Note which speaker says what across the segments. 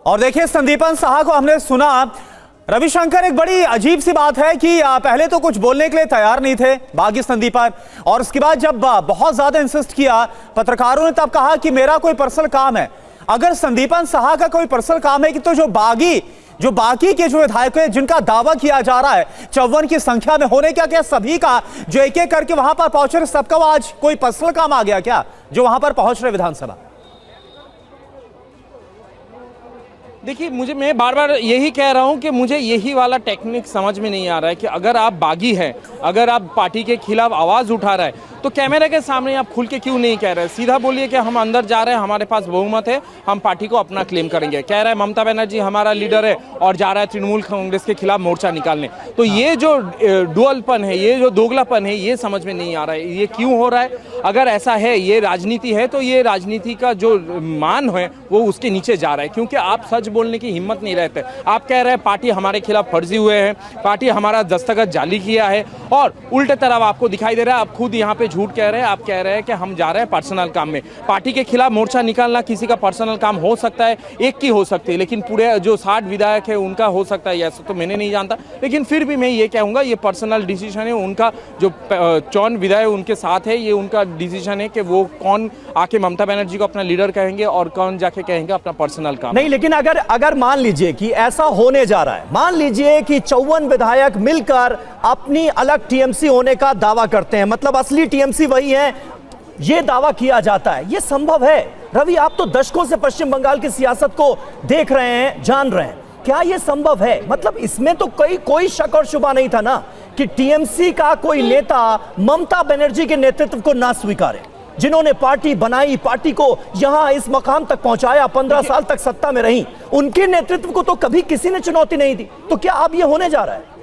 Speaker 1: और देखिए, संदीपन साहा को हमने सुना। रविशंकर, एक बड़ी अजीब सी बात है कि पहले तो कुछ बोलने के लिए तैयार नहीं थे बागी संदीपन, और उसके बाद जब बहुत ज्यादा इंसिस्ट किया पत्रकारों ने, तब कहा कि मेरा कोई पर्सनल काम है। अगर संदीपन साहा का कोई पर्सनल काम है कि तो जो बाकी के जो विधायक हैं जिनका दावा किया जा रहा है 54 की संख्या में होने, क्या सभी का जो एक एक करके वहां पर पहुंच रहे सबका आज कोई पर्सनल काम आ गया क्या जो वहां पर पहुंच रहे विधानसभा?
Speaker 2: देखिए, मैं बार बार यही कह रहा हूं कि मुझे यही वाला टेक्निक समझ में नहीं आ रहा है कि अगर आप बागी हैं, अगर आप पार्टी के खिलाफ आवाज़ उठा रहा है, तो कैमरे के सामने आप खुल के क्यों नहीं कह रहे? सीधा बोलिए कि हम अंदर जा रहे हैं, हमारे पास बहुमत है, हम पार्टी को अपना क्लेम करेंगे। कह रहा है ममता बनर्जी हमारा लीडर है और जा रहा है तृणमूल कांग्रेस के खिलाफ मोर्चा निकालने। तो ये जो डुअलपन है, ये जो दोगलापन है, ये समझ में नहीं आ रहा है। ये क्यों हो रहा है? अगर ऐसा है, ये राजनीति है, तो ये राजनीति का जो मान है वो उसके नीचे जा रहा है, क्योंकि आप सच बोलने की हिम्मत नहीं रहते। आप कह रहे हैं पार्टी हमारे खिलाफ फर्जी हुए हैं, पार्टी हमारा दस्तखत जाली किया है, और उल्टे तरफ आपको दिखाई दे रहा है आप खुद यहाँ पे झूठ कह रहे हैं। आप कह रहे हैं कि हम जा रहे हैं पर्सनल काम में। पार्टी के खिलाफ मोर्चा निकालना किसी का पर्सनल काम हो सकता है, एक की हो सकती है, लेकिन पूरे जो 60 विधायक है उनका हो सकता है, ऐसा तो मैंने नहीं जानता। लेकिन फिर भी मैं ये कहूँगा ये पर्सनल डिसीजन है उनका। जो 54 विधायक उनके साथ है, ये उनका डिसीजन है कि वो कौन आके ममता बनर्जी को अपना लीडर कहेंगे और कौन जाके कहेंगे अपना पर्सनल काम।
Speaker 3: नहीं, लेकिन अगर मान लीजिए कि ऐसा होने जा रहा है, मान लीजिए कि 54 विधायक मिलकर अपनी अलग टीएमसी होने का दावा करते हैं, मतलब असली टीएमसी वही है, यह दावा किया जाता है, यह संभव है? रवि, आप तो दशकों से पश्चिम बंगाल की सियासत को देख रहे हैं, जान रहे हैं, क्या यह संभव है? मतलब इसमें तो कोई शक और शुबा नहीं था ना कि टीएमसी का कोई नेता ममता बनर्जी के नेतृत्व को ना स्वीकारे, जिन्होंने पार्टी बनाई, पार्टी को यहां इस मकाम तक पहुंचाया, 15 साल तक सत्ता में रही, उनके नेतृत्व को तो कभी किसी ने चुनौती नहीं दी। तो क्या अब यह होने जा रहा है?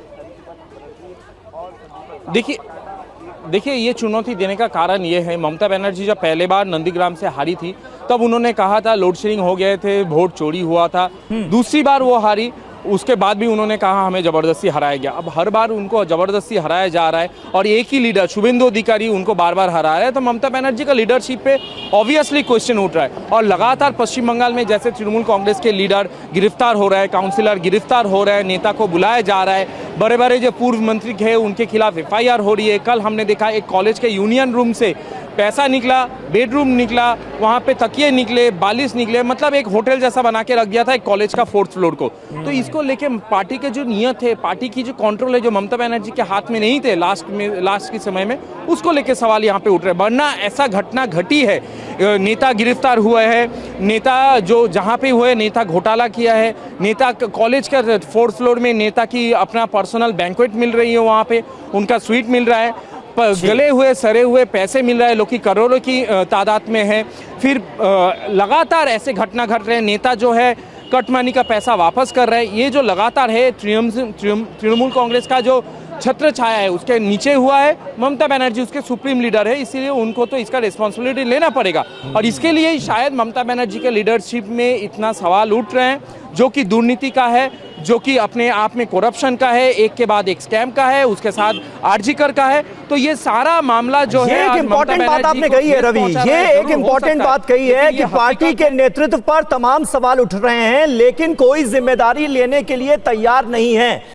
Speaker 2: देखिए, ये चुनौती देने का कारण ये है, ममता बनर्जी जब पहले बार नंदीग्राम से हारी थी तब उन्होंने कहा था लोड शेडिंग हो गए थे, वोट चोरी हुआ था। दूसरी बार वो हारी, उसके बाद भी उन्होंने कहा हमें ज़बरदस्ती हराया गया। अब हर बार उनको ज़बरदस्ती हराया जा रहा है और एक ही लीडर शुभेंदु अधिकारी उनको बार बार हरा रहा है, तो ममता बनर्जी का लीडरशिप पे ऑब्वियसली क्वेश्चन उठ रहा है। और लगातार पश्चिम बंगाल में जैसे तृणमूल कांग्रेस के लीडर गिरफ्तार हो रहे हैं, काउंसिलर गिरफ्तार हो रहे हैं, नेता को बुलाया जा रहा है, बड़े बड़े जो पूर्व मंत्री हैं उनके खिलाफ FIR हो रही है। कल हमने देखा एक कॉलेज के यूनियन रूम से पैसा निकला, बेडरूम निकला, वहाँ पे तकिए निकले, बालिश निकले, मतलब एक होटल जैसा बना के रख दिया था एक कॉलेज का 4th फ्लोर को। तो इसको लेके पार्टी के जो नियत है, पार्टी की जो कंट्रोल है, जो ममता बनर्जी के हाथ में नहीं थे लास्ट के समय में, उसको लेके सवाल यहाँ पे उठ रहे हैं। वरना ऐसा घटना घटी है, नेता गिरफ्तार हुआ है, नेता जो जहाँ पे हुए, नेता घोटाला किया है, नेता कॉलेज का 4th फ्लोर में नेता की अपना पर्सनल बैंक्वेट मिल रही है, वहाँ पे उनका स्वीट मिल रहा है, गले हुए सरे हुए पैसे मिल रहे हैं, लोग की करोड़ों की तादाद में है। फिर लगातार ऐसे घटना घट रहे हैं, नेता जो है कट मनी का पैसा वापस कर रहे हैं। ये जो लगातार है तृणमूल कांग्रेस का जो छत्र छाया है उसके नीचे हुआ है। ममता बनर्जी उसके सुप्रीम लीडर है, इसीलिए उनको तो इसका रिस्पॉन्सिबिलिटी लेना पड़ेगा, और इसके लिए शायद ममता बनर्जी के लीडरशिप में इतना सवाल उठ रहे हैं, जो कि दुर्नीति का है, जो कि अपने आप में करप्शन का है, एक के बाद एक स्कैम का है, उसके साथ आरजीकर का है। तो ये सारा मामला जो है,
Speaker 3: एक इम्पोर्टेंट बात आपने कही है रवि, ये एक इम्पोर्टेंट बात कही है कि पार्टी के नेतृत्व पर तमाम सवाल उठ रहे हैं, लेकिन कोई जिम्मेदारी लेने के लिए तैयार नहीं है।